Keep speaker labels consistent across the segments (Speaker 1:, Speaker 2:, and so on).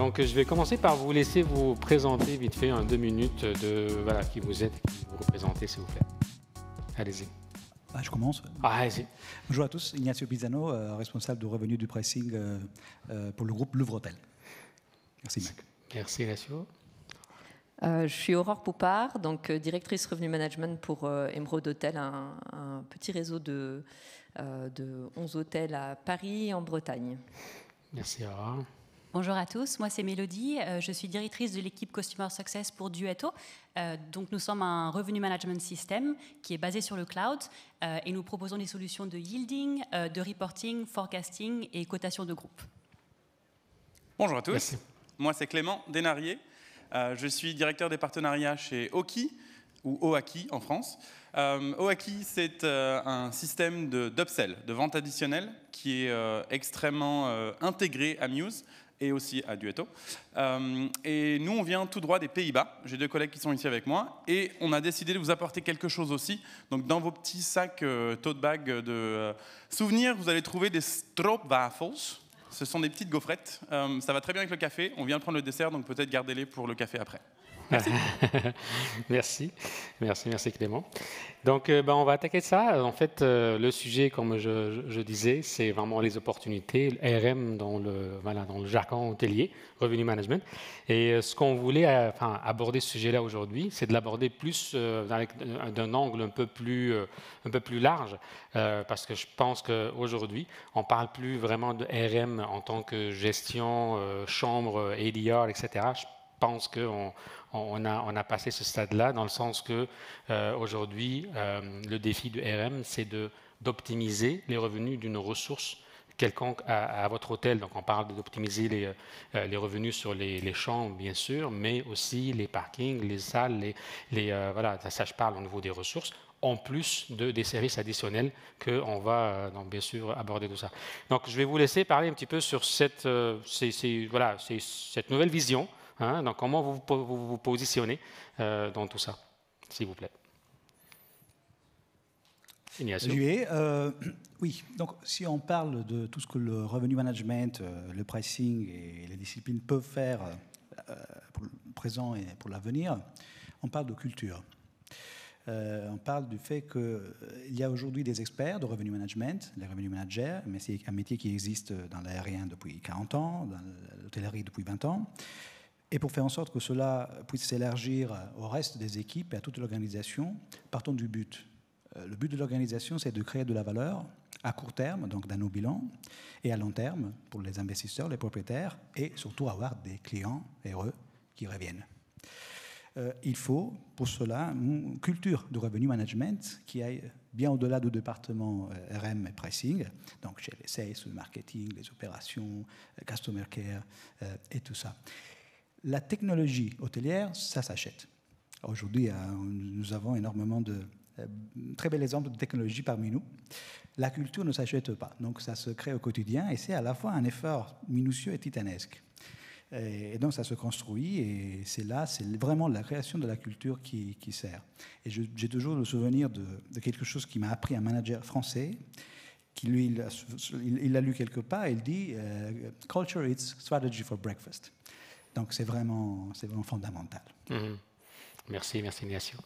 Speaker 1: Donc, je vais commencer par vous laisser vous présenter vite fait en 2 minutes voilà, qui vous êtes, qui vous représentez, s'il vous plaît. Allez-y.
Speaker 2: Je commence.
Speaker 1: Allez-y.
Speaker 2: Bonjour à tous, Ignacio Pisano, responsable de revenus du pricing pour le groupe Louvre-Hôtel. Merci, Mac.
Speaker 1: Merci, Ignacio.
Speaker 3: Je suis Aurore Poupard, donc directrice revenu management pour Emeraude Hôtel, un petit réseau de 11 hôtels à Paris, en Bretagne.
Speaker 1: Merci, Aurore.
Speaker 4: Bonjour à tous, moi c'est Mélodie, je suis directrice de l'équipe Customer Success pour Duetto. Donc nous sommes un revenu management system qui est basé sur le cloud et nous proposons des solutions de yielding, de reporting, forecasting et cotation de groupe.
Speaker 5: Bonjour à tous,
Speaker 1: Merci.
Speaker 5: Moi c'est Clément Desnarier, je suis directeur des partenariats chez Oki ou Oaki en France. Oaki, c'est un système d'upsell, de vente additionnelle qui est extrêmement intégré à Muse et aussi à Duetto. Et nous, on vient tout droit des Pays-Bas. J'ai 2 collègues qui sont ici avec moi. Et on a décidé de vous apporter quelque chose aussi. Donc, dans vos petits sacs tote bag de souvenirs, vous allez trouver des stroopwafels. Ce sont des petites gaufrettes. Ça va très bien avec le café. On vient de prendre le dessert, donc peut-être gardez-les pour le café après.
Speaker 1: Merci. Merci Clément. Donc, on va attaquer ça. En fait, le sujet, comme je disais, c'est vraiment les opportunités, le RM dans le jargon hôtelier, Revenu Management. Et ce qu'on voulait aborder ce sujet-là aujourd'hui, c'est de l'aborder plus d'un angle un peu plus large, parce que je pense qu'aujourd'hui, on ne parle plus vraiment de RM en tant que gestion, chambre, ADR, etc. Je pense qu'on a passé ce stade-là, dans le sens que aujourd'hui, le défi du RM, c'est d'optimiser les revenus d'une ressource quelconque à votre hôtel. Donc, on parle d'optimiser les revenus sur les chambres, bien sûr, mais aussi les parkings, les salles, voilà, ça je parle au niveau des ressources, en plus des services additionnels qu'on va, donc, bien sûr, aborder tout ça. Donc, je vais vous laisser parler un petit peu sur cette nouvelle vision. Donc, comment vous vous positionnez dans tout ça, s'il vous plaît. Ignacio.
Speaker 2: Oui, donc si on parle de tout ce que le revenu management, le pricing et les disciplines peuvent faire pour le présent et pour l'avenir, on parle de culture. On parle du fait qu'il y a aujourd'hui des experts de revenu management, les revenue managers, mais c'est un métier qui existe dans l'aérien depuis 40 ans, dans l'hôtellerie depuis 20 ans. Et pour faire en sorte que cela puisse s'élargir au reste des équipes et à toute l'organisation, partons du but. Le but de l'organisation, c'est de créer de la valeur à court terme, donc dans nos bilans, et à long terme pour les investisseurs, les propriétaires, et surtout avoir des clients heureux qui reviennent. Il faut pour cela une culture de revenu management qui aille bien au-delà du département RM et pricing, donc chez les sales, le marketing, les opérations, customer care et tout ça. La technologie hôtelière, ça s'achète. Aujourd'hui, nous avons énormément de très bel exemple de technologie parmi nous. La culture ne s'achète pas, donc ça se crée au quotidien et c'est à la fois un effort minutieux et titanesque. Et donc ça se construit et c'est vraiment la création de la culture qui sert. Et j'ai toujours le souvenir de quelque chose qui m'a appris un manager français qui, lui, il l'a lu quelque part et il dit « Culture, it's strategy for breakfast ». Donc c'est vraiment fondamental.
Speaker 1: Merci Ignacio.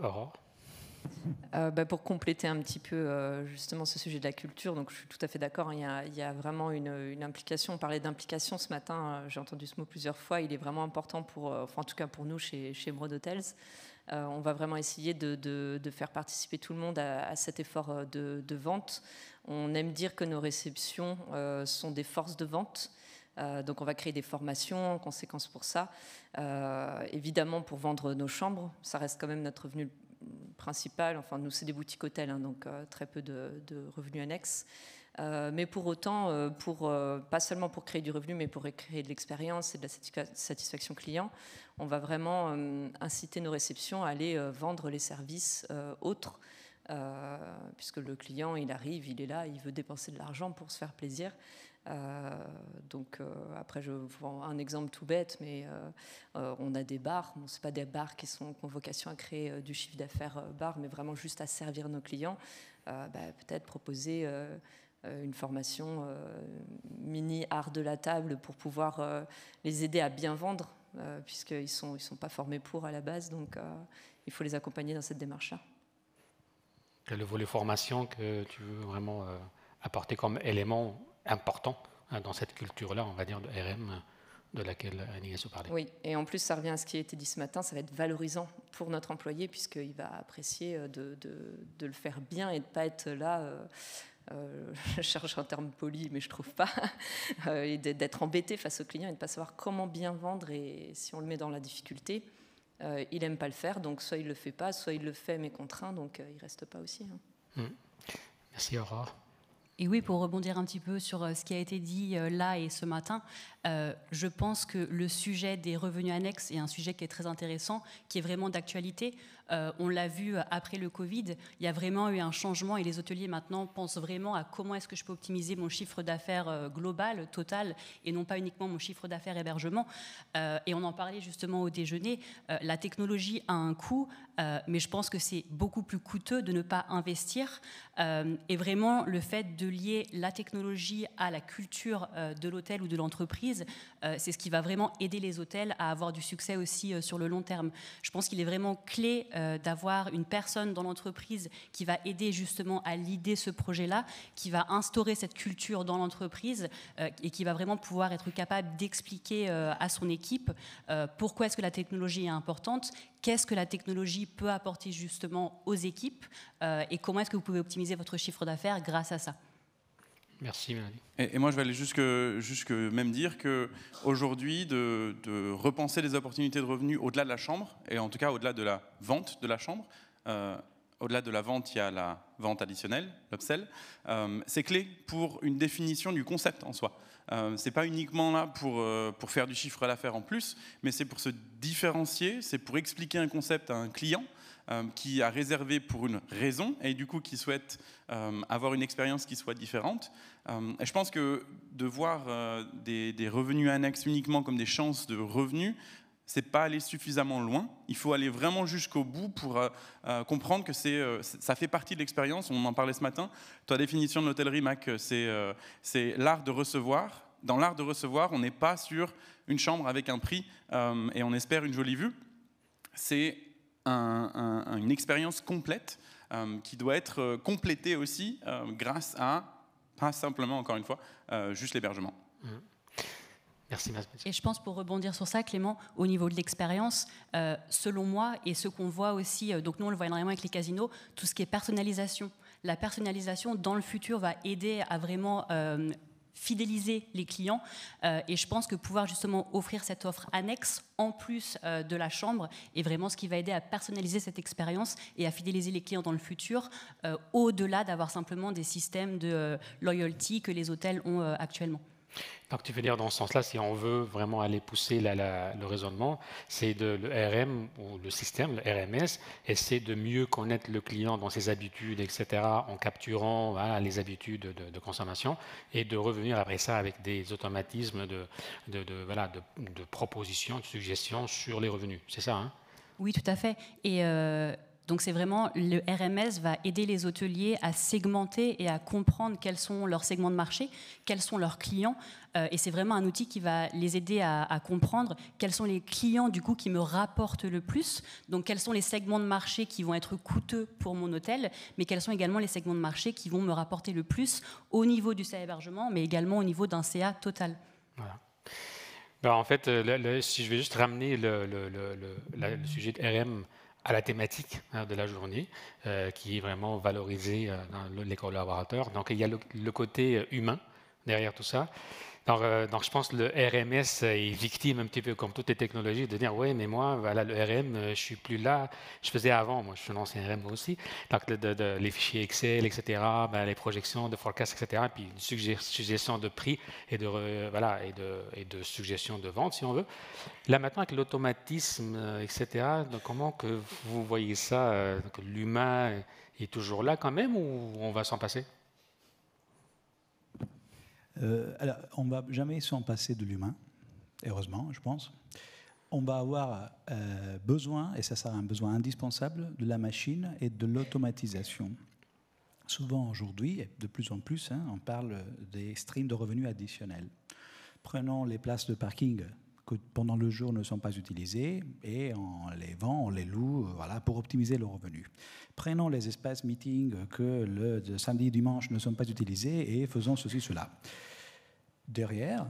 Speaker 1: Aurore.
Speaker 3: Pour compléter un petit peu justement ce sujet de la culture, donc je suis tout à fait d'accord, il y a vraiment une implication. On parlait d'implication ce matin, j'ai entendu ce mot plusieurs fois, il est vraiment important en tout cas pour nous chez Emeraude Hotels. On va vraiment essayer de faire participer tout le monde à cet effort de vente. On aime dire que nos réceptions sont des forces de vente. Donc on va créer des formations en conséquence pour ça. Évidemment pour vendre nos chambres, ça reste quand même notre revenu principal. Enfin nous c'est des boutiques hôtels, donc très peu de revenus annexes. Mais pour autant, pas seulement pour créer du revenu, mais pour créer de l'expérience et de la satisfaction client, on va vraiment inciter nos réceptions à aller vendre les services autres, puisque le client il arrive, il est là, il veut dépenser de l'argent pour se faire plaisir. Après je vous prends un exemple tout bête, mais on a des bars, bon, c'est pas des bars qui ont vocation à créer du chiffre d'affaires bar, mais vraiment juste à servir nos clients. Peut-être proposer une formation mini art de la table pour pouvoir les aider à bien vendre, puisqu'ils ne sont pas formés pour à la base, donc il faut les accompagner dans cette démarche-là.
Speaker 1: Le volet formation que tu veux vraiment apporter comme élément important dans cette culture-là, on va dire, de RM, de laquelle Agnès a parlé.
Speaker 3: Oui, et en plus, ça revient à ce qui a été dit ce matin, ça va être valorisant pour notre employé, puisqu'il va apprécier de le faire bien et de ne pas être là, je cherche un terme poli, mais je ne trouve pas, et d'être embêté face au client et de ne pas savoir comment bien vendre, et si on le met dans la difficulté, il n'aime pas le faire, donc soit il ne le fait pas, soit il le fait mais contraint, donc il ne reste pas aussi.
Speaker 1: Merci Aurore.
Speaker 4: Et oui, pour rebondir un petit peu sur ce qui a été dit là et ce matin, je pense que le sujet des revenus annexes est un sujet qui est très intéressant, qui est vraiment d'actualité. On l'a vu après le Covid, il y a vraiment eu un changement et les hôteliers maintenant pensent vraiment à comment est-ce que je peux optimiser mon chiffre d'affaires global, total, et non pas uniquement mon chiffre d'affaires hébergement. Et on en parlait justement au déjeuner, la technologie a un coût, mais je pense que c'est beaucoup plus coûteux de ne pas investir. Et vraiment, le fait de lier la technologie à la culture de l'hôtel ou de l'entreprise, c'est ce qui va vraiment aider les hôtels à avoir du succès aussi sur le long terme. Je pense qu'il est vraiment clé d'avoir une personne dans l'entreprise qui va aider justement à l'idée ce projet-là, qui va instaurer cette culture dans l'entreprise et qui va vraiment pouvoir être capable d'expliquer à son équipe pourquoi est-ce que la technologie est importante, qu'est-ce que la technologie peut apporter justement aux équipes et comment est-ce que vous pouvez optimiser votre chiffre d'affaires grâce à ça.
Speaker 1: Merci Mélanie.
Speaker 5: Et moi je vais aller jusque même dire qu'aujourd'hui de repenser les opportunités de revenus au-delà de la chambre, et en tout cas au-delà de la vente de la chambre, au-delà de la vente il y a la vente additionnelle, l'upsell, c'est clé pour une définition du concept en soi. C'est pas uniquement là pour faire du chiffre d'affaires en plus, mais c'est pour se différencier, c'est pour expliquer un concept à un client qui a réservé pour une raison et du coup qui souhaite avoir une expérience qui soit différente. Et je pense que de voir des revenus annexes uniquement comme des chances de revenus, c'est pas aller suffisamment loin. Il faut aller vraiment jusqu'au bout pour comprendre que ça fait partie de l'expérience. On en parlait ce matin. Ta définition de l'hôtellerie, Mac, c'est l'art de recevoir. Dans l'art de recevoir, on n'est pas sur une chambre avec un prix et on espère une jolie vue. C'est une expérience complète qui doit être complétée aussi grâce à, pas simplement, encore une fois, juste l'hébergement.
Speaker 1: Merci.
Speaker 4: Et je pense, pour rebondir sur ça, Clément, au niveau de l'expérience, selon moi, et ce qu'on voit aussi, donc nous on le voit énormément avec les casinos, tout ce qui est personnalisation. La personnalisation, dans le futur, va aider à vraiment fidéliser les clients. Et je pense que pouvoir justement offrir cette offre annexe en plus de la chambre est vraiment ce qui va aider à personnaliser cette expérience et à fidéliser les clients dans le futur, au-delà d'avoir simplement des systèmes de loyalty que les hôtels ont actuellement.
Speaker 1: Donc tu veux dire dans ce sens-là, si on veut vraiment aller pousser le raisonnement, c'est le RM ou le système, le RMS, essaie de mieux connaître le client dans ses habitudes, etc., en capturant les habitudes de consommation et de revenir après ça avec des automatismes de propositions, de suggestions sur les revenus. C'est ça, hein?
Speaker 4: Oui, tout à fait. Et donc c'est vraiment, le RMS va aider les hôteliers à segmenter et à comprendre quels sont leurs segments de marché, quels sont leurs clients. Et c'est vraiment un outil qui va les aider à comprendre quels sont les clients du coup qui me rapportent le plus. Donc quels sont les segments de marché qui vont être coûteux pour mon hôtel, mais quels sont également les segments de marché qui vont me rapporter le plus au niveau du CA hébergement, mais également au niveau d'un CA total.
Speaker 1: Voilà. Ben, en fait, si je vais juste ramener le sujet de RM à la thématique de la journée, qui est vraiment valorisée dans les collaborateurs. Donc, il y a le côté humain derrière tout ça. Donc, je pense que le RMS est victime un petit peu comme toutes les technologies de dire oui, mais moi, voilà, le RM, je suis plus là. Je faisais avant, moi, je suis un ancien RM aussi. Donc, les fichiers Excel, etc., les projections de forecast, etc., et puis une suggestion de prix et de suggestions de vente, si on veut. Là, maintenant, avec l'automatisme, etc., donc, comment que vous voyez ça, que l'humain est toujours là quand même, ou on va s'en passer?
Speaker 2: Alors, on ne va jamais s'en passer de l'humain, heureusement, je pense. On va avoir besoin, et ça sera un besoin indispensable, de la machine et de l'automatisation. Souvent aujourd'hui, et de plus en plus, on parle des streams de revenus additionnels. Prenons les places de parking que pendant le jour ne sont pas utilisées et on les vend, on les loue voilà, pour optimiser le revenu. Prenons les espaces meeting que le samedi et dimanche ne sont pas utilisés et faisons ceci, cela. Derrière,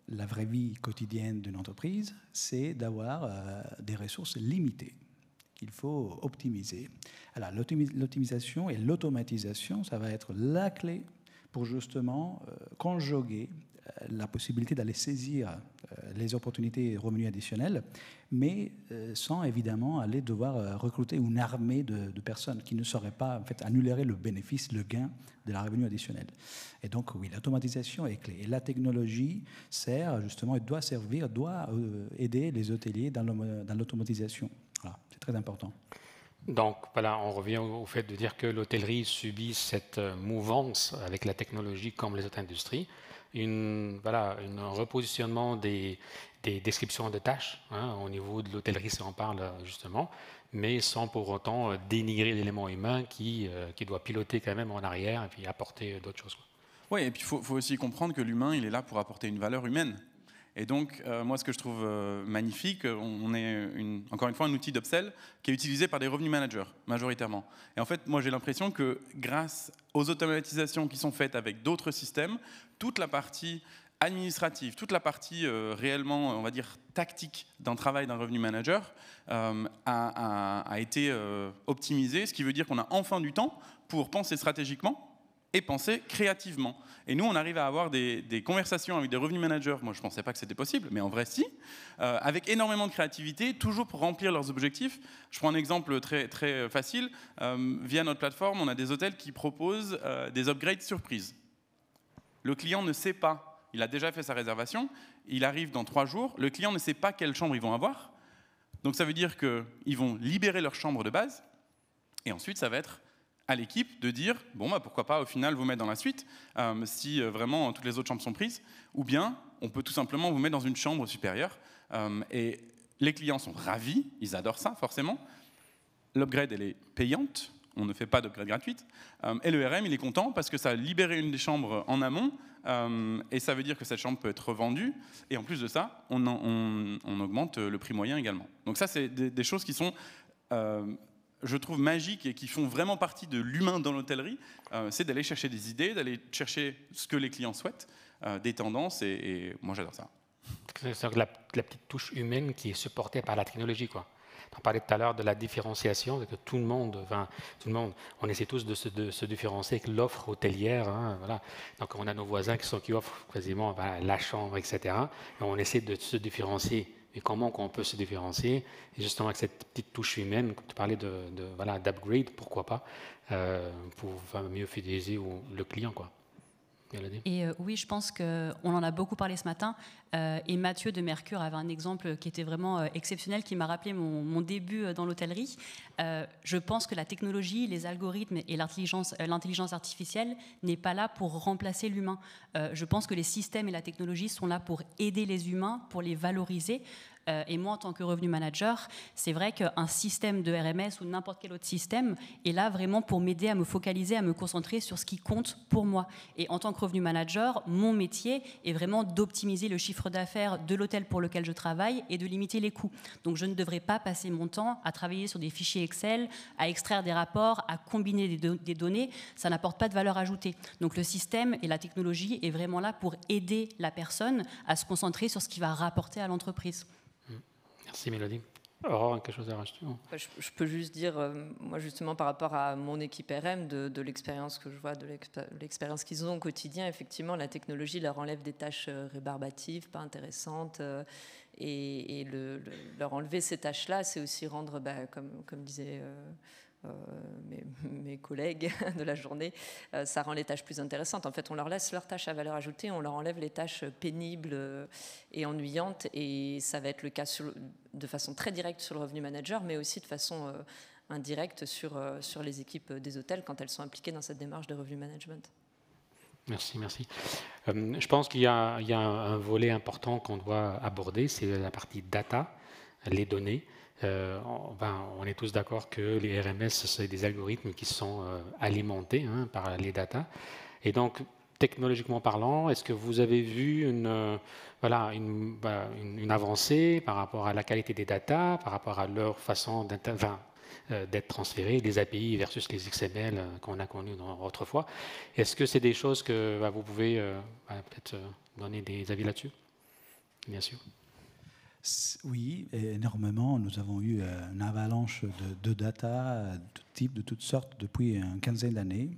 Speaker 2: la vraie vie quotidienne d'une entreprise, c'est d'avoir des ressources limitées qu'il faut optimiser. Alors, l'optimisation et l'automatisation, ça va être la clé pour justement conjuguer la possibilité d'aller saisir les opportunités et revenus additionnels, mais sans évidemment aller devoir recruter une armée de personnes qui ne sauraient pas en fait, annuler le bénéfice, le gain de la revenu additionnel. Et donc oui, l'automatisation est clé. Et la technologie sert justement et doit servir, doit aider les hôteliers dans l'automatisation. Voilà, c'est très important.
Speaker 1: Donc voilà, on revient au fait de dire que l'hôtellerie subit cette mouvance avec la technologie comme les autres industries. Un repositionnement des descriptions de tâches au niveau de l'hôtellerie, si on parle justement, mais sans pour autant dénigrer l'élément humain qui doit piloter quand même en arrière et puis apporter d'autres choses.
Speaker 5: Oui, et puis il faut aussi comprendre que l'humain, il est là pour apporter une valeur humaine. Et donc, moi, ce que je trouve magnifique, on est encore une fois un outil d'upsell qui est utilisé par des revenus managers, majoritairement. Et en fait, moi, j'ai l'impression que grâce aux automatisations qui sont faites avec d'autres systèmes, toute la partie administrative, toute la partie réellement, on va dire, tactique d'un travail d'un revenu manager a été optimisée, ce qui veut dire qu'on a enfin du temps pour penser stratégiquement et penser créativement. Et nous, on arrive à avoir des conversations avec des revenus managers, moi je ne pensais pas que c'était possible, mais en vrai si, avec énormément de créativité, toujours pour remplir leurs objectifs. Je prends un exemple très, très facile. Via notre plateforme, on a des hôtels qui proposent des upgrades surprises. Le client ne sait pas, il a déjà fait sa réservation, il arrive dans 3 jours, le client ne sait pas quelle chambre ils vont avoir, donc ça veut dire qu'ils vont libérer leur chambre de base, et ensuite ça va être à l'équipe de dire, bon, bah, pourquoi pas au final vous mettre dans la suite, si vraiment toutes les autres chambres sont prises, ou bien on peut tout simplement vous mettre dans une chambre supérieure, et les clients sont ravis, ils adorent ça forcément, l'upgrade elle est payante, on ne fait pas d'upgrade gratuite, et le RM il est content parce que ça a libéré une des chambres en amont, et ça veut dire que cette chambre peut être revendue, et en plus de ça, on augmente le prix moyen également. Donc ça c'est des choses qui sont je trouve magiques et qui font vraiment partie de l'humain dans l'hôtellerie, c'est d'aller chercher des idées, d'aller chercher ce que les clients souhaitent, des tendances, et moi j'adore ça.
Speaker 1: C'est la petite touche humaine qui est supportée par la technologie, quoi. On parlait tout à l'heure de la différenciation, que tout le monde, on essaie tous de se différencier avec l'offre hôtelière. Voilà. Donc on a nos voisins qui offrent quasiment la chambre, etc. Et on essaie de se différencier. Et comment on peut se différencier? Et justement avec cette petite touche humaine, comme tu parlais d'upgrade, pourquoi pas, pour mieux fidéliser le client, quoi.
Speaker 4: Et oui, je pense qu'on en a beaucoup parlé ce matin. Et Mathieu de Mercure avait un exemple qui était vraiment exceptionnel, qui m'a rappelé mon début dans l'hôtellerie. Je pense que la technologie, les algorithmes et l'intelligence artificielle n'est pas là pour remplacer l'humain. Je pense que les systèmes et la technologie sont là pour aider les humains, pour les valoriser. Et moi, en tant que revenu manager, c'est vrai qu'un système de RMS ou n'importe quel autre système est là vraiment pour m'aider à me focaliser, à me concentrer sur ce qui compte pour moi. Et en tant que revenu manager, mon métier est vraiment d'optimiser le chiffre d'affaires de l'hôtel pour lequel je travaille et de limiter les coûts. Donc je ne devrais pas passer mon temps à travailler sur des fichiers Excel, à extraire des rapports, à combiner des données. Ça n'apporte pas de valeur ajoutée. Donc le système et la technologie est vraiment là pour aider la personne à se concentrer sur ce qui va rapporter à l'entreprise.
Speaker 1: Merci Mélodie. Aurore, quelque chose à rajouter?
Speaker 3: Je peux juste dire, moi justement par rapport à mon équipe RM, de l'expérience que je vois, de l'expérience qu'ils ont au quotidien, effectivement la technologie leur enlève des tâches rébarbatives, pas intéressantes, et leur enlever ces tâches-là, c'est aussi rendre, comme disaient mes collègues de la journée, ça rend les tâches plus intéressantes. En fait, on leur laisse leurs tâches à valeur ajoutée, on leur enlève les tâches pénibles et ennuyantes, et ça va être le cas de façon très directe sur le revenu manager, mais aussi de façon indirecte sur les équipes des hôtels quand elles sont impliquées dans cette démarche de revenu management.
Speaker 1: Merci. Je pense qu'il y a un volet important qu'on doit aborder, c'est la partie data, les données. On est tous d'accord que les RMS, c'est des algorithmes qui sont alimentés par les data. Et donc, technologiquement parlant, est-ce que vous avez vu une avancée par rapport à la qualité des data, par rapport à leur façon d'être transférés, les API versus les XML qu'on a connus autrefois? Est-ce que c'est des choses que vous pouvez peut-être donner des avis là-dessus? Bien sûr.
Speaker 2: Oui, énormément. Nous avons eu une avalanche de data, de types, de toutes sortes, depuis une quinzaine d'années.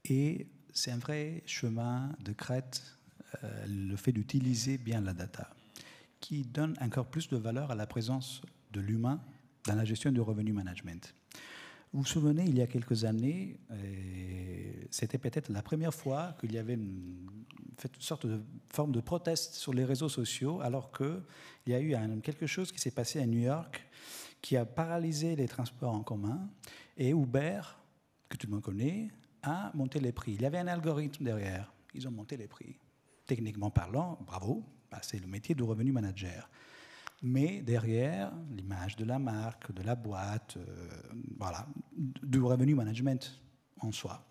Speaker 2: Et c'est un vrai chemin de crête, le fait d'utiliser bien la data, qui donne encore plus de valeur à la présence de l'humain dans la gestion du revenu management. Vous vous souvenez, il y a quelques années, c'était peut-être la première fois qu'il y avait une sorte de forme de proteste sur les réseaux sociaux, alors qu'il y a eu quelque chose qui s'est passé à New York qui a paralysé les transports en commun, et Uber, que tout le monde connaît, a monté les prix. Il y avait un algorithme derrière. Ils ont monté les prix. Techniquement parlant, bravo, c'est le métier de revenu manager. Mais derrière, l'image de la marque, de la boîte, du revenu management en soi.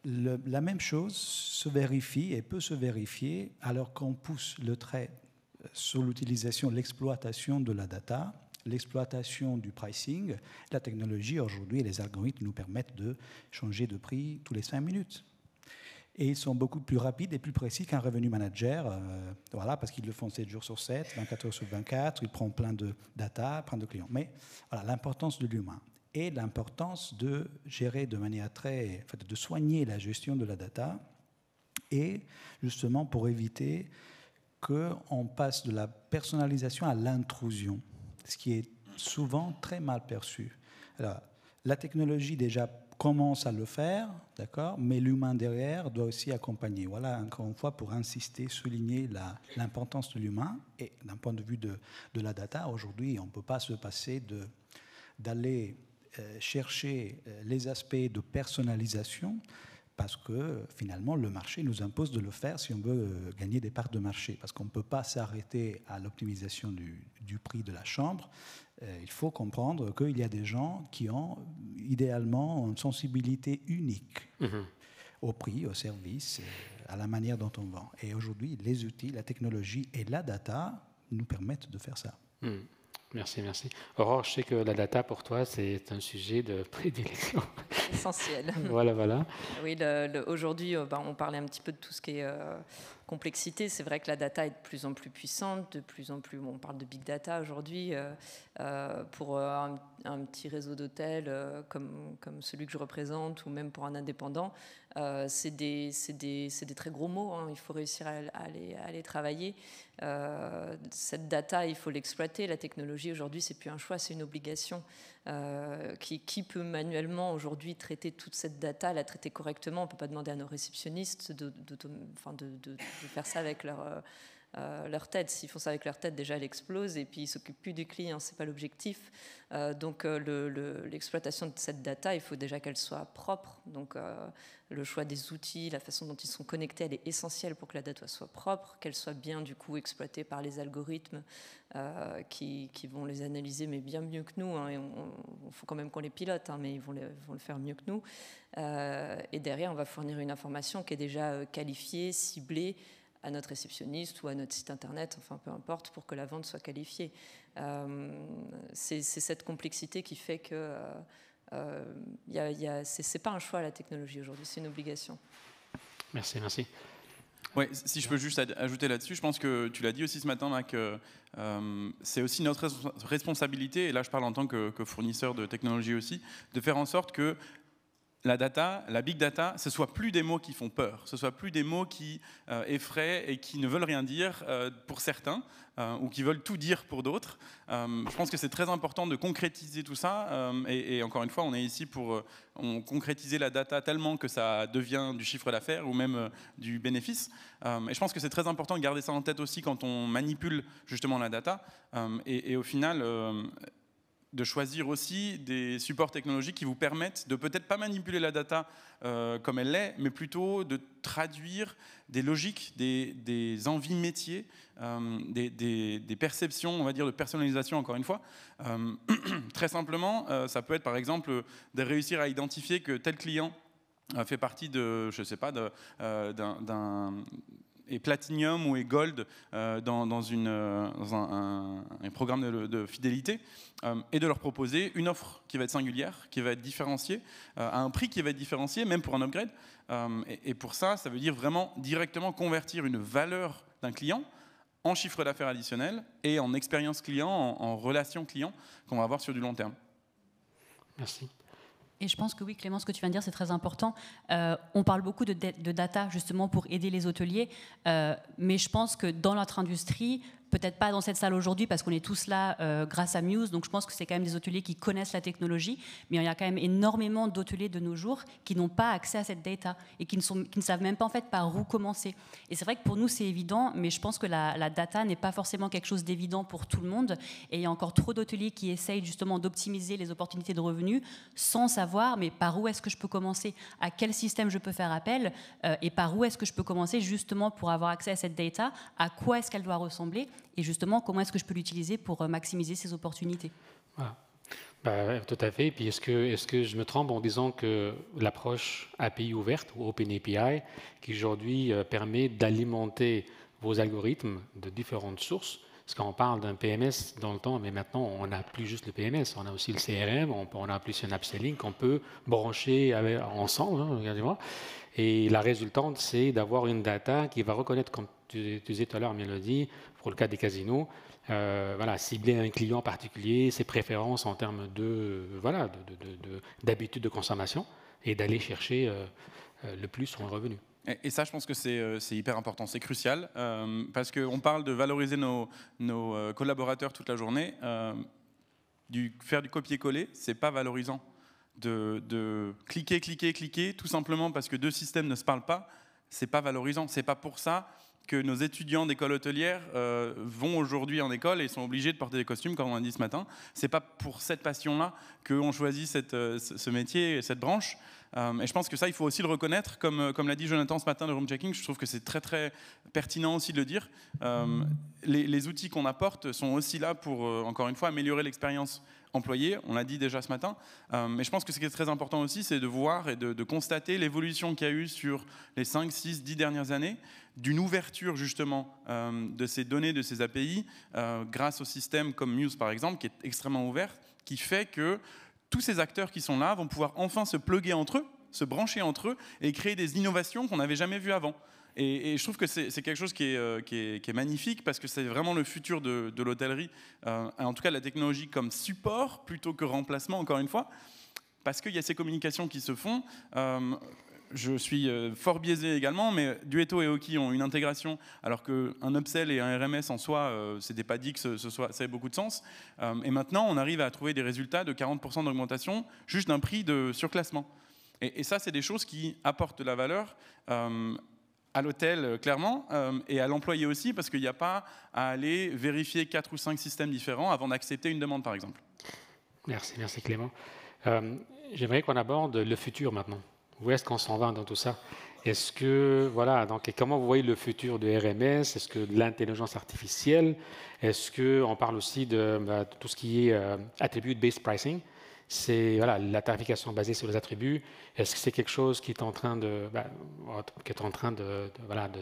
Speaker 2: La même chose se vérifie et peut se vérifier alors qu'on pousse le trait sur l'utilisation, l'exploitation de la data, l'exploitation du pricing. La technologie aujourd'hui, les algorithmes nous permettent de changer de prix tous les 5 minutes. Et ils sont beaucoup plus rapides et plus précis qu'un revenu manager, parce qu'ils le font 7 jours sur 7, 24 heures sur 24, ils prennent plein de data, plein de clients. Mais voilà, l'importance de l'humain et l'importance de gérer de manière de soigner la gestion de la data, et justement pour éviter qu'on passe de la personnalisation à l'intrusion, ce qui est souvent très mal perçu. Alors, la technologie déjà commence à le faire, d'accord, mais l'humain derrière doit aussi accompagner. Voilà, encore une fois, pour insister, souligner l'importance de l'humain. Et d'un point de vue de la data, aujourd'hui, on ne peut pas se passer d'aller chercher les aspects de personnalisation, parce que finalement, le marché nous impose de le faire si on veut gagner des parts de marché, parce qu'on ne peut pas s'arrêter à l'optimisation du prix de la chambre. Il faut comprendre qu'il y a des gens qui ont idéalement une sensibilité unique au prix, au service, à la manière dont on vend. Et aujourd'hui, les outils, la technologie et la data nous permettent de faire ça.
Speaker 1: Merci. Aurore, je sais que la data, pour toi, c'est un sujet de prédilection.
Speaker 3: Essentiel.
Speaker 1: Voilà.
Speaker 3: Oui, aujourd'hui, on parlait un petit peu de tout ce qui est complexité. C'est vrai que la data est de plus en plus puissante, de plus en plus. On parle de big data aujourd'hui. Pour un petit réseau d'hôtels comme celui que je représente, ou même pour un indépendant, c'est des très gros mots. Il faut réussir à les travailler. Cette data, il faut l'exploiter. La technologie aujourd'hui, c'est plus un choix, c'est une obligation. Qui peut manuellement aujourd'hui traiter toute cette data, la traiter correctement? On ne peut pas demander à nos réceptionnistes de faire ça avec leur tête. S'ils font ça avec leur tête, déjà elle explose, et puis ils ne s'occupent plus du client, ce n'est pas l'objectif. Donc l'exploitation de cette data, il faut déjà qu'elle soit propre. Donc le choix des outils, la façon dont ils sont connectés, elle est essentielle pour que la data soit propre, qu'elle soit bien du coup exploitée par les algorithmes qui vont les analyser, mais bien mieux que nous. Il faut quand même qu'on les pilote, mais ils vont le faire mieux que nous. Et derrière, on va fournir une information qui est déjà qualifiée, ciblée à notre réceptionniste ou à notre site internet, enfin peu importe, pour que la vente soit qualifiée. C'est cette complexité qui fait que c'est pas un choix, la technologie aujourd'hui, c'est une obligation.
Speaker 1: Merci.
Speaker 5: Ouais, si je peux juste ajouter là-dessus, je pense que tu l'as dit aussi ce matin, là, que c'est aussi notre responsabilité, et là je parle en tant que fournisseur de technologie aussi, de faire en sorte que la data, la big data, ce ne soit plus des mots qui font peur, ce ne soit plus des mots qui effraient et qui ne veulent rien dire pour certains, ou qui veulent tout dire pour d'autres. Je pense que c'est très important de concrétiser tout ça, et encore une fois, on est ici pour concrétiser la data tellement que ça devient du chiffre d'affaires ou même du bénéfice. Et je pense que c'est très important de garder ça en tête aussi quand on manipule justement la data. Et au final, de choisir aussi des supports technologiques qui vous permettent de peut-être pas manipuler la data comme elle l'est, mais plutôt de traduire des logiques, des envies métiers, des perceptions, on va dire, de personnalisation, encore une fois. Très simplement, ça peut être par exemple de réussir à identifier que tel client fait partie de, je sais pas, est Platinum ou est Gold dans un programme de fidélité, et de leur proposer une offre qui va être singulière, qui va être différenciée, à un prix qui va être différencié, même pour un upgrade. Et pour ça, ça veut dire vraiment directement convertir une valeur d'un client en chiffre d'affaires additionnel et en expérience client, en relation client qu'on va avoir sur du long terme.
Speaker 1: Merci.
Speaker 4: Et je pense que oui, Clément, ce que tu viens de dire, c'est très important. On parle beaucoup de data, justement, pour aider les hôteliers. Mais je pense que dans notre industrie, peut-être pas dans cette salle aujourd'hui, parce qu'on est tous là grâce à Muse, donc je pense que c'est quand même des hôteliers qui connaissent la technologie, mais il y a quand même énormément d'hôteliers de nos jours qui n'ont pas accès à cette data et qui ne savent même pas en fait par où commencer. Et c'est vrai que pour nous, c'est évident, mais je pense que la data n'est pas forcément quelque chose d'évident pour tout le monde. Et il y a encore trop d'hôteliers qui essayent justement d'optimiser les opportunités de revenus sans savoir, mais par où est-ce que je peux commencer, à quel système je peux faire appel, et par où est-ce que je peux commencer justement pour avoir accès à cette data, à quoi est-ce qu'elle doit ressembler, et justement, comment est-ce que je peux l'utiliser pour maximiser ces opportunités?
Speaker 1: Voilà. Bah, tout à fait. Et puis, est-ce que je me trompe en disant que l'approche API ouverte, ou OpenAPI, qui aujourd'hui permet d'alimenter vos algorithmes de différentes sources, parce qu'on parle d'un PMS dans le temps, mais maintenant, on n'a plus juste le PMS, on a aussi le CRM, on a plus un upselling qu'on peut brancher ensemble, hein, regardez-moi. Et la résultante, c'est d'avoir une data qui va reconnaître, comme tu disais tout à l'heure, Mélodie, pour le cas des casinos, voilà, cibler un client particulier, ses préférences en termes d'habitude de consommation, et d'aller chercher le plus son revenu.
Speaker 5: Et ça, je pense que c'est hyper important, c'est crucial, parce qu'on parle de valoriser nos collaborateurs toute la journée. Faire du copier-coller, c'est pas valorisant. De cliquer, tout simplement parce que deux systèmes ne se parlent pas, c'est pas valorisant. C'est pas pour ça que nos étudiants d'école hôtelière vont aujourd'hui en école et sont obligés de porter des costumes, comme on a dit ce matin. C'est pas pour cette passion-là qu'on choisit ce métier, cette branche. Et je pense que ça, il faut aussi le reconnaître, comme l'a dit Jonathan ce matin de Room Checking. Je trouve que c'est très très pertinent aussi de le dire. Les outils qu'on apporte sont aussi là pour, encore une fois, améliorer l'expérience employés, on l'a dit déjà ce matin, mais je pense que ce qui est très important aussi, c'est de voir et de constater l'évolution qu'il y a eu sur les 5, 6, 10 dernières années, d'une ouverture justement de ces données, de ces API, grâce au système comme Muse par exemple, qui est extrêmement ouvert, qui fait que tous ces acteurs qui sont là vont pouvoir enfin se plugger entre eux, se brancher entre eux et créer des innovations qu'on n'avait jamais vues avant. Et je trouve que c'est quelque chose qui est magnifique parce que c'est vraiment le futur de l'hôtellerie, en tout cas la technologie comme support plutôt que remplacement, encore une fois, parce qu'il y a ces communications qui se font. Je suis fort biaisé également, mais Duetto et Oki ont une intégration, alors qu'un upsell et un RMS en soi, c'était pas dit que ça avait beaucoup de sens. Et maintenant, on arrive à trouver des résultats de 40% d'augmentation juste d'un prix de surclassement. Et ça, c'est des choses qui apportent de la valeur à l'hôtel, clairement, et à l'employé aussi, parce qu'il n'y a pas à aller vérifier 4 ou 5 systèmes différents avant d'accepter une demande, par exemple.
Speaker 1: Merci Clément. J'aimerais qu'on aborde le futur maintenant. Où est-ce qu'on s'en va dans tout ça? Est-ce que, voilà, donc comment vous voyez le futur de RMS? Est-ce que de l'intelligence artificielle? Est-ce qu'on parle aussi de tout ce qui est attribute-based pricing? C'est la tarification basée sur les attributs. Est-ce que c'est quelque chose qui est en train de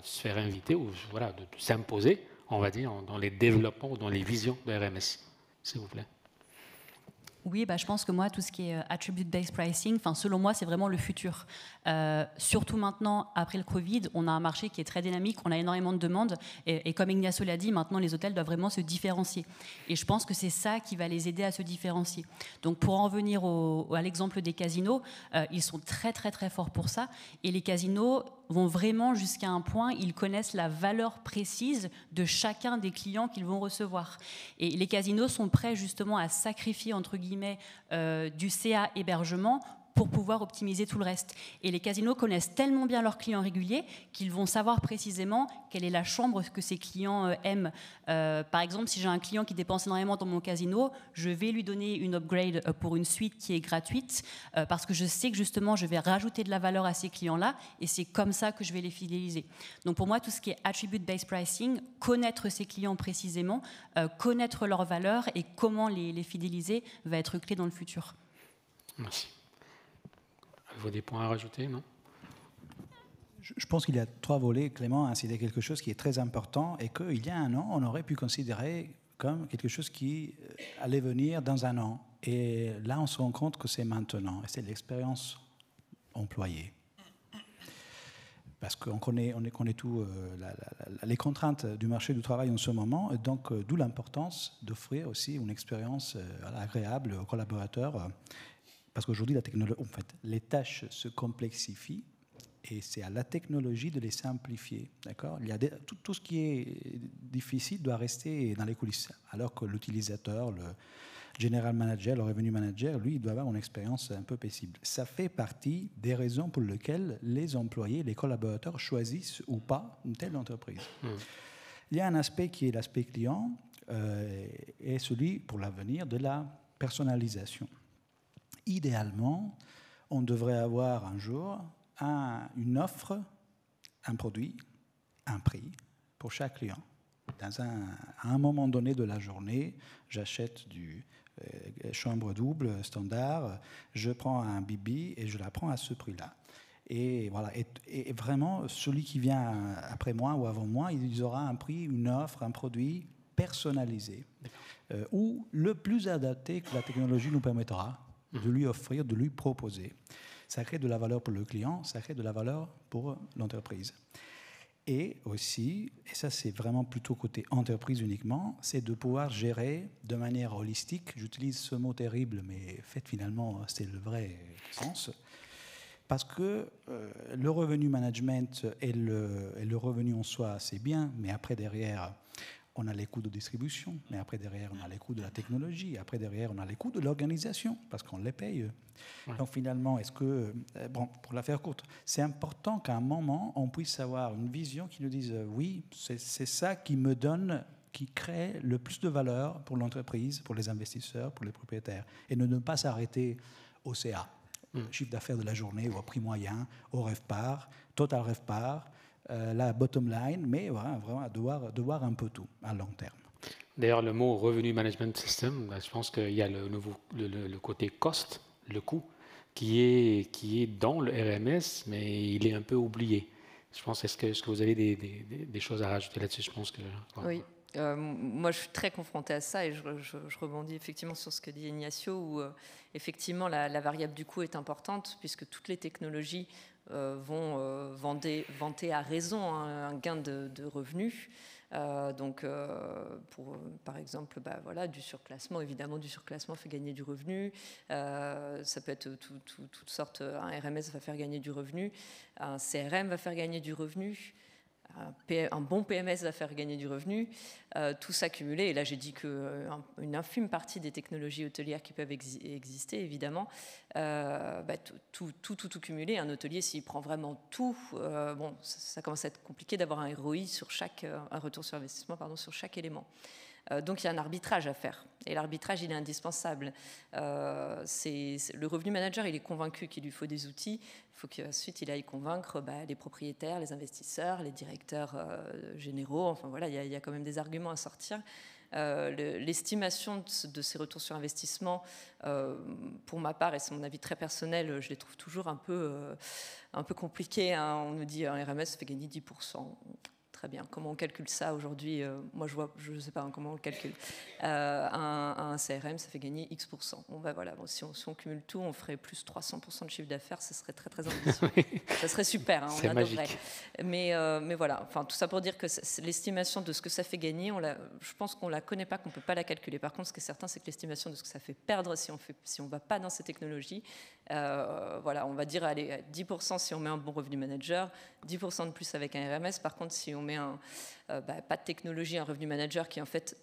Speaker 1: se faire inviter ou de s'imposer, on va dire, dans les développements ou dans les visions de RMS, s'il vous plaît?
Speaker 4: Oui, je pense que moi, tout ce qui est attribute-based pricing, selon moi, c'est vraiment le futur. Surtout maintenant, après le Covid, on a un marché qui est très dynamique, on a énormément de demandes, et comme Ignacio l'a dit, maintenant, les hôtels doivent vraiment se différencier. Et je pense que c'est ça qui va les aider à se différencier. Donc, pour en revenir à l'exemple des casinos, ils sont très, très, très forts pour ça. Et les casinos vont vraiment jusqu'à un point, ils connaissent la valeur précise de chacun des clients qu'ils vont recevoir. Et les casinos sont prêts justement à sacrifier, entre guillemets, du CA hébergement pour pouvoir optimiser tout le reste. Et les casinos connaissent tellement bien leurs clients réguliers qu'ils vont savoir précisément quelle est la chambre que ces clients aiment. Par exemple, si j'ai un client qui dépense énormément dans mon casino, je vais lui donner une upgrade pour une suite qui est gratuite parce que je sais que justement je vais rajouter de la valeur à ces clients-là et c'est comme ça que je vais les fidéliser. Donc pour moi, tout ce qui est attribute-based pricing, connaître ses clients précisément, connaître leurs valeurs et comment les fidéliser va être clé dans le futur.
Speaker 1: Merci. Avez-vous des points à rajouter, non?
Speaker 2: Je pense qu'il y a 3 volets. Clément a cité quelque chose qui est très important et qu'il y a un an, on aurait pu considérer comme quelque chose qui allait venir dans un an. Et là, on se rend compte que c'est maintenant. Et c'est l'expérience employée. Parce qu'on connaît tout les contraintes du marché du travail en ce moment. Et donc, d'où l'importance d'offrir aussi une expérience agréable aux collaborateurs. Parce qu'aujourd'hui, en fait, les tâches se complexifient et c'est à la technologie de les simplifier. D'accord ? Il y a tout ce qui est difficile doit rester dans les coulisses, alors que l'utilisateur, le general manager, le revenue manager, lui, il doit avoir une expérience un peu paisible. Ça fait partie des raisons pour lesquelles les employés, les collaborateurs choisissent ou pas une telle entreprise. Il y a un aspect qui est l'aspect client et celui, pour l'avenir, de la personnalisation. Idéalement, on devrait avoir un jour une offre, un produit, un prix pour chaque client. À un moment donné de la journée, j'achète du chambre double standard, je prends un bibi et je la prends à ce prix-là. Et voilà. Et vraiment, celui qui vient après moi ou avant moi, il aura un prix, une offre, un produit personnalisé, ou le plus adapté que la technologie nous permettra de lui offrir, de lui proposer. Ça crée de la valeur pour le client, ça crée de la valeur pour l'entreprise. Et aussi, et ça c'est vraiment plutôt côté entreprise uniquement, c'est de pouvoir gérer de manière holistique, j'utilise ce mot terrible, mais finalement c'est le vrai sens, parce que le revenu management et le revenu en soi, c'est bien, mais après derrière, on a les coûts de distribution, mais après derrière, on a les coûts de la technologie, après derrière, on a les coûts de l'organisation, parce qu'on les paye. Ouais. Donc finalement, est-ce que, bon, pour la faire courte, c'est important qu'à un moment, on puisse avoir une vision qui nous dise, oui, c'est ça qui me donne, qui crée le plus de valeur pour l'entreprise, pour les investisseurs, pour les propriétaires, et ne pas s'arrêter au CA, chiffre d'affaires de la journée, ou au prix moyen, au RevPAR, total RevPAR, la bottom line, mais voilà, vraiment de voir un peu tout à long terme.
Speaker 1: D'ailleurs, le mot Revenue Management System, je pense qu'il y a le côté cost, le coût, qui est dans le RMS, mais il est un peu oublié. Je pense, est-ce que vous avez des choses à rajouter là-dessus? Je pense que...
Speaker 3: Oui. Moi, je suis très confrontée à ça et je rebondis effectivement sur ce que dit Ignacio, où effectivement la variable du coût est importante, puisque toutes les technologies vont vanter à raison un gain de revenus. Donc, par exemple, voilà, du surclassement, évidemment, du surclassement fait gagner du revenu. Ça peut être toutes sortes. Un RMS va faire gagner du revenu, un CRM va faire gagner du revenu. Un bon PMS va faire gagner du revenu, tout ça cumulé. Et là, j'ai dit qu'une infime partie des technologies hôtelières qui peuvent exister, évidemment, tout cumulé. Un hôtelier, s'il prend vraiment tout, bon, ça commence à être compliqué d'avoir un ROI sur un retour sur investissement, sur chaque élément. Donc, il y a un arbitrage à faire. Et l'arbitrage, il est indispensable. Le revenu manager, il est convaincu qu'il lui faut des outils. Il faut qu'ensuite, il aille convaincre les propriétaires, les investisseurs, les directeurs généraux. Enfin, voilà, il y a quand même des arguments à sortir. L'estimation de ces retours sur investissement, pour ma part, et c'est mon avis très personnel, je les trouve toujours un peu compliquées. Hein. On nous dit un RMS fait gagner 10%. Très bien. Comment on calcule ça aujourd'hui? Moi, je ne sais pas comment on le calcule. Un CRM, ça fait gagner X%. Bon, voilà. Bon, si on cumule tout, on ferait plus 300% de chiffre d'affaires. Ça serait très, très ambitieux. Ça serait super. Hein, on adorerait. Mais voilà. Enfin, tout ça pour dire que l'estimation de ce que ça fait gagner, je pense qu'on ne la connaît pas, qu'on ne peut pas la calculer. Par contre, ce qui est certain, c'est que l'estimation de ce que ça fait perdre si on ne va pas dans ces technologies, voilà, on va dire allez, 10% si on met un bon revenu manager, 10% de plus avec un RMS. Par contre, si on met pas de technologie, un revenu manager qui en fait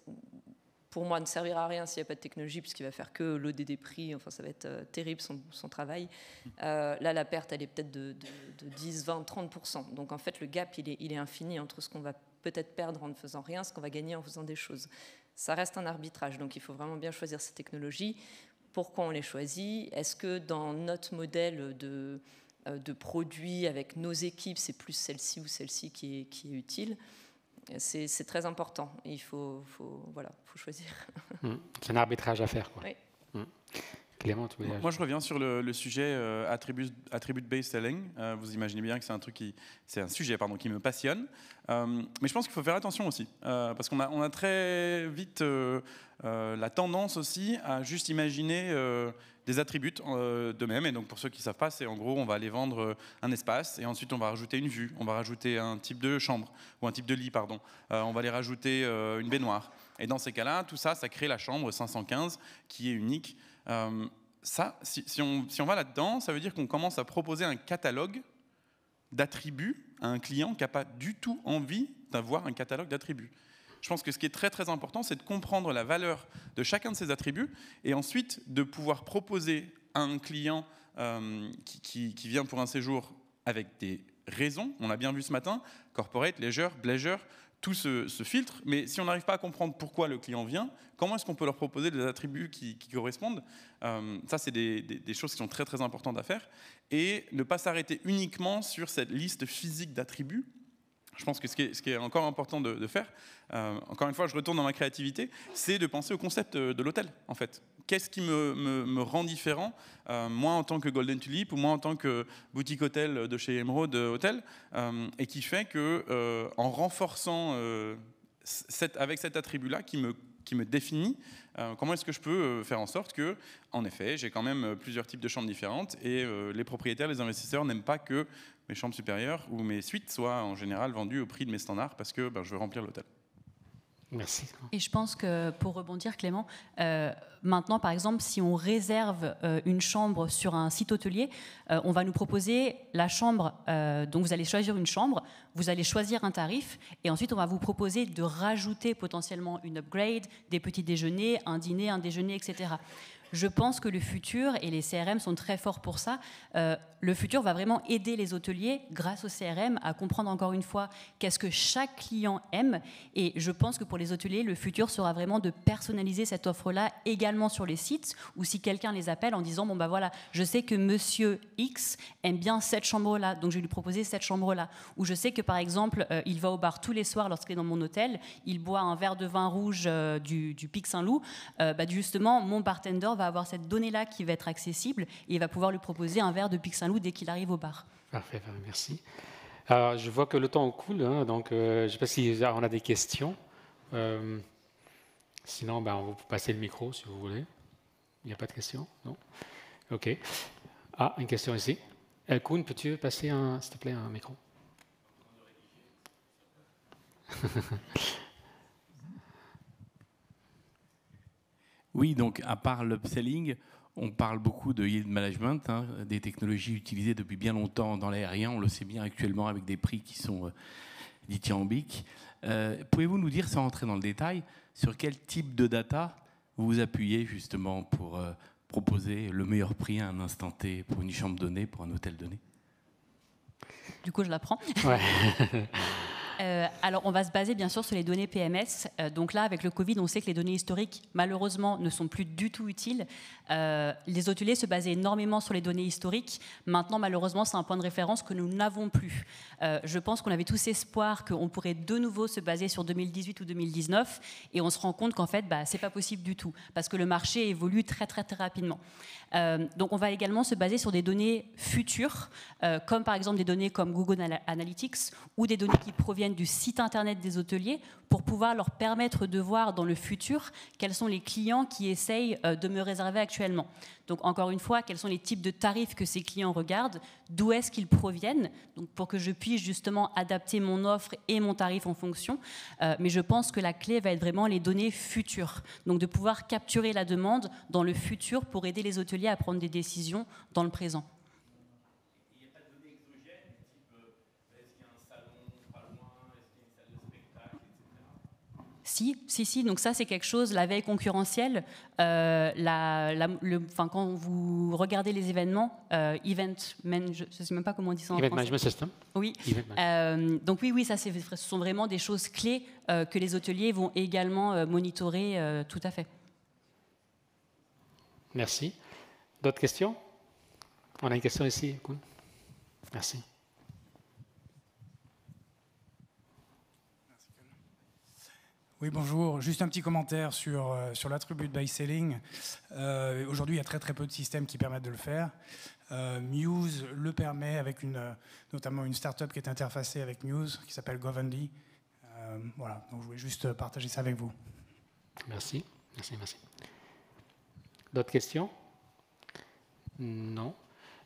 Speaker 3: pour moi, ne servira à rien s'il n'y a pas de technologie, puisqu'il va faire que loader des prix. Enfin, ça va être terrible son travail. Là, la perte, elle est peut-être de 10, 20, 30%. Donc, en fait, le gap, il est infini entre ce qu'on va peut-être perdre en ne faisant rien, ce qu'on va gagner en faisant des choses. Ça reste un arbitrage. Donc, il faut vraiment bien choisir ces technologies. Pourquoi on les choisit? Est-ce que dans notre modèle de produits avec nos équipes, c'est plus celle-ci ou celle-ci qui est utile? C'est très important. Il faut choisir.
Speaker 1: C'est un arbitrage à faire, quoi.
Speaker 3: Oui.
Speaker 1: Clément, tu voulais...
Speaker 5: Moi, je reviens sur le sujet attribute-based selling. Vous imaginez bien que c'est un sujet qui me passionne. Mais je pense qu'il faut faire attention aussi, parce qu'on a très vite la tendance aussi à juste imaginer des attributs d'eux-mêmes. Et donc, pour ceux qui ne savent pas, c'est en gros, on va aller vendre un espace et ensuite on va rajouter une vue, on va rajouter un type de chambre ou un type de lit, pardon. On va aller rajouter une baignoire. Et dans ces cas-là, tout ça, ça crée la chambre 515 qui est unique. Si on va là-dedans, ça veut dire qu'on commence à proposer un catalogue d'attributs à un client qui n'a pas du tout envie d'avoir un catalogue d'attributs. Je pense que ce qui est très très important, c'est de comprendre la valeur de chacun de ces attributs et ensuite de pouvoir proposer à un client qui vient pour un séjour avec des raisons. On l'a bien vu ce matin, corporate, leisure, pleasure, tout se filtre. Mais si on n'arrive pas à comprendre pourquoi le client vient, comment est-ce qu'on peut leur proposer des attributs qui correspondent? Ça, c'est des choses qui sont très très importantes à faire. Et ne pas s'arrêter uniquement sur cette liste physique d'attributs. Je pense que ce qui est encore important de faire, encore une fois, je retourne dans ma créativité, c'est de penser au concept de l'hôtel, en fait. Qu'est-ce qui me rend différent, moi en tant que Golden Tulip ou moi en tant que boutique hôtel de chez Emerald Hotel, et qui fait que, en renforçant avec cet attribut-là qui me définit, comment est-ce que je peux faire en sorte que, en effet, j'ai quand même plusieurs types de chambres différentes et les propriétaires, les investisseurs n'aiment pas que mes chambres supérieures ou mes suites soient en général vendues au prix de mes standards parce que je veux remplir l'hôtel.
Speaker 1: Merci.
Speaker 4: Et je pense que, pour rebondir, Clément, maintenant, par exemple, si on réserve une chambre sur un site hôtelier, on va nous proposer la chambre. Donc, vous allez choisir une chambre, vous allez choisir un tarif, et ensuite, on va vous proposer de rajouter potentiellement une upgrade, des petits déjeuners, un dîner, un déjeuner, etc. Je pense que le futur, et les CRM sont très forts pour ça, le futur va vraiment aider les hôteliers, grâce au CRM, à comprendre encore une fois qu'est-ce que chaque client aime. Et je pense que pour les hôteliers, le futur sera vraiment de personnaliser cette offre-là également sur les sites, ou si quelqu'un les appelle en disant, bon ben voilà, je sais que monsieur X aime bien cette chambre-là, donc je vais lui proposer cette chambre-là. Ou je sais que par exemple, il va au bar tous les soirs lorsqu'il est dans mon hôtel, il boit un verre de vin rouge du Pic Saint-Loup, justement, mon bartender va avoir cette donnée-là qui va être accessible et il va pouvoir lui proposer un verre de Pic Saint-Loup dès qu'il arrive au bar.
Speaker 1: Parfait, merci. Alors, je vois que le temps coule, hein, donc je ne sais pas si on a des questions. Sinon, on va vous passer le micro si vous voulez. Il n'y a pas de questions? Non? OK. Ah, une question ici. Koen, peux-tu passer, s'il te plaît, un micro?
Speaker 6: Oui, donc à part l'upselling, on parle beaucoup de yield management, des technologies utilisées depuis bien longtemps dans l'aérien. On le sait bien actuellement avec des prix qui sont dithyrambiques. Pouvez-vous nous dire, sans rentrer dans le détail, sur quel type de data vous vous appuyez justement pour proposer le meilleur prix à un instant T pour une chambre donnée, pour un hôtel donné?
Speaker 4: Du coup, je la prends.
Speaker 1: Ouais.
Speaker 4: Alors, on va se baser bien sûr sur les données PMS. Donc là, avec le Covid, on sait que les données historiques, malheureusement, ne sont plus du tout utiles. Les hôteliers se basaient énormément sur les données historiques. Maintenant, malheureusement, c'est un point de référence que nous n'avons plus. Je pense qu'on avait tous espoir qu'on pourrait de nouveau se baser sur 2018 ou 2019, et on se rend compte qu'en fait, c'est pas possible du tout, parce que le marché évolue très, très, très rapidement. Donc, on va également se baser sur des données futures, comme par exemple des données comme Google Analytics, ou des données qui proviennent du site internet des hôteliers, pour pouvoir leur permettre de voir dans le futur quels sont les clients qui essayent de me réserver actuellement. Donc encore une fois, quels sont les types de tarifs que ces clients regardent, d'où est-ce qu'ils proviennent, donc pour que je puisse justement adapter mon offre et mon tarif en fonction. Mais je pense que la clé va être vraiment les données futures, donc de pouvoir capturer la demande dans le futur pour aider les hôteliers à prendre des décisions dans le présent. Si. Donc ça, c'est quelque chose, la veille concurrentielle, quand vous regardez les événements, je ne sais même pas comment on dit ça en
Speaker 1: Event
Speaker 4: français.
Speaker 1: Management System.
Speaker 4: Oui. Donc oui, ça, ce sont vraiment des choses clés que les hôteliers vont également monitorer, tout à fait.
Speaker 1: Merci. D'autres questions? On a une question ici. Cool. Merci.
Speaker 7: Oui, bonjour. Juste un petit commentaire sur l'attribut by selling. Aujourd'hui, il y a très peu de systèmes qui permettent de le faire. Muse le permet avec notamment une start-up qui est interfacée avec Muse, qui s'appelle Govendy. Voilà, donc je voulais juste partager ça avec vous.
Speaker 1: Merci. D'autres questions? Non.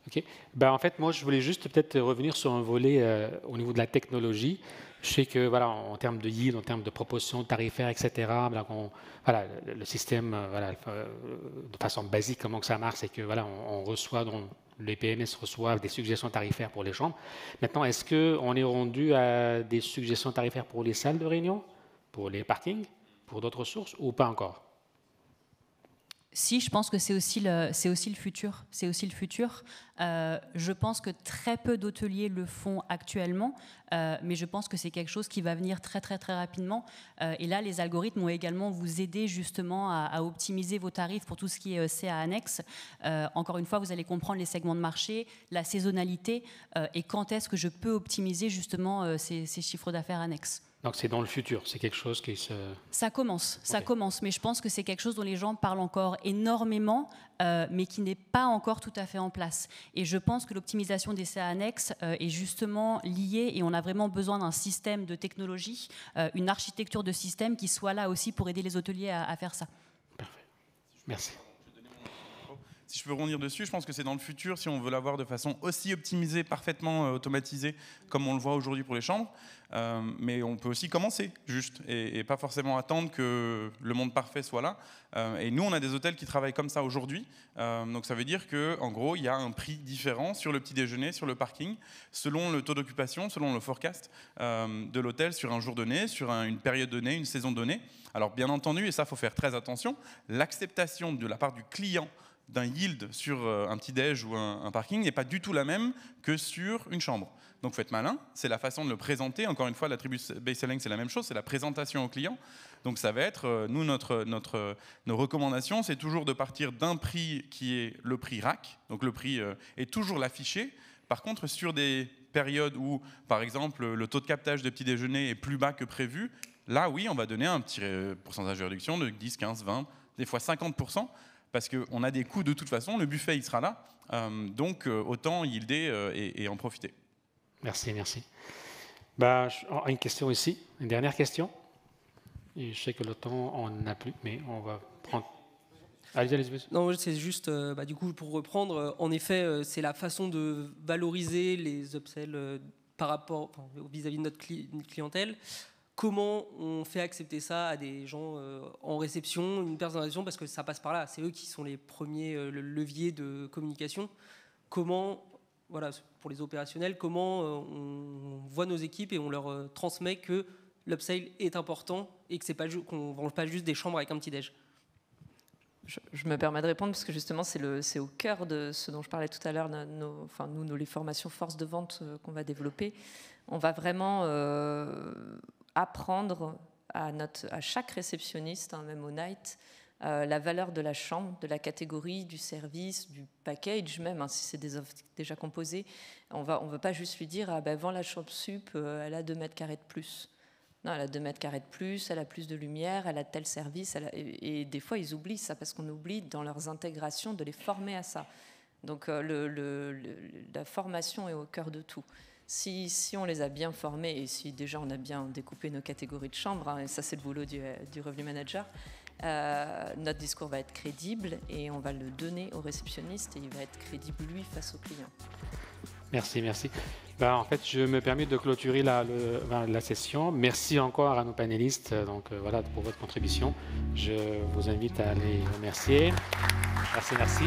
Speaker 1: OK. En fait, moi, je voulais juste peut-être revenir sur un volet au niveau de la technologie. Je sais que, voilà, en termes de yield, en termes de propositions tarifaires, etc., voilà, le système, voilà, de façon basique, comment que ça marche, c'est que, voilà, on reçoit, les PMS reçoivent des suggestions tarifaires pour les chambres. Maintenant, est-ce qu'on est rendu à des suggestions tarifaires pour les salles de réunion, pour les parkings, pour d'autres sources, ou pas encore?
Speaker 4: Si, je pense que c'est aussi le futur. Je pense que très peu d'hôteliers le font actuellement, mais je pense que c'est quelque chose qui va venir très rapidement. Et là, les algorithmes vont également vous aider justement à optimiser vos tarifs pour tout ce qui est CA annexe. Encore une fois, vous allez comprendre les segments de marché, la saisonnalité et quand est-ce que je peux optimiser justement ces chiffres d'affaires annexes.
Speaker 1: Donc c'est dans le futur, c'est quelque chose qui se...
Speaker 4: Ça commence, mais je pense que c'est quelque chose dont les gens parlent encore énormément, mais qui n'est pas encore tout à fait en place. Et je pense que l'optimisation des CA annexes est justement liée, et on a vraiment besoin d'un système de technologie, une architecture de système qui soit là aussi pour aider les hôteliers à faire ça.
Speaker 1: Parfait. Merci.
Speaker 5: Si je peux rebondir dessus, je pense que c'est dans le futur, si on veut l'avoir de façon aussi optimisée, parfaitement automatisée, comme on le voit aujourd'hui pour les chambres. Mais on peut aussi commencer, juste, et pas forcément attendre que le monde parfait soit là. Et nous, on a des hôtels qui travaillent comme ça aujourd'hui. Donc ça veut dire qu'en gros, il y a un prix différent sur le petit déjeuner, sur le parking, selon le taux d'occupation, selon le forecast de l'hôtel sur un jour donné, sur une période donnée, une saison donnée. Alors bien entendu, et ça, il faut faire très attention, l'acceptation de la part du client d'un yield sur un petit-déj ou un parking n'est pas du tout la même que sur une chambre. Donc, faut être malin, c'est la façon de le présenter. Encore une fois, l'attribut base selling, c'est la même chose, c'est la présentation au client. Donc, ça va être, nous, nos recommandations, c'est toujours de partir d'un prix qui est le prix rack. Donc, le prix est toujours l'affiché. Par contre, sur des périodes où, par exemple, le taux de captage de petit déjeuner est plus bas que prévu, là, oui, on va donner un petit pourcentage de réduction de 10, 15, 20, des fois 50%. Parce qu'on a des coûts de toute façon, le buffet il sera là, donc autant yielder et en profiter.
Speaker 1: Merci. Une question ici, une dernière question. Et je sais que le temps, on n'en a plus, mais on va prendre... Allez-y.
Speaker 8: Non, c'est juste, du coup, pour reprendre, en effet, c'est la façon de valoriser les upsells par rapport, vis-à-vis de notre clientèle. Comment on fait accepter ça à des gens en réception, une personnalisation, parce que ça passe par là, c'est eux qui sont les premiers leviers de communication. Comment, voilà, pour les opérationnels, comment on voit nos équipes et on leur transmet que l'upsell est important et que c'est pas qu'on ne vend pas juste des chambres avec un petit déj.
Speaker 3: Je me permets de répondre parce que justement c'est au cœur de ce dont je parlais tout à l'heure, les formations force de vente qu'on va développer. On va vraiment apprendre à chaque réceptionniste, même au night, la valeur de la chambre, de la catégorie, du service, du package même, si c'est des offres déjà composées. On va pas juste lui dire vends la chambre sup, elle a 2 mètres carrés de plus. Non, elle a 2 mètres carrés de plus, elle a plus de lumière, elle a tel service. Et des fois, ils oublient ça parce qu'on oublie dans leurs intégrations de les former à ça. Donc la formation est au cœur de tout. Si on les a bien formés et si déjà on a bien découpé nos catégories de chambres, et ça c'est le boulot du revenu manager, notre discours va être crédible et on va le donner au réceptionniste et il va être crédible lui face au client.
Speaker 1: Merci. En fait, je me permets de clôturer la session. Merci encore à nos panélistes pour votre contribution. Je vous invite à les remercier. Merci.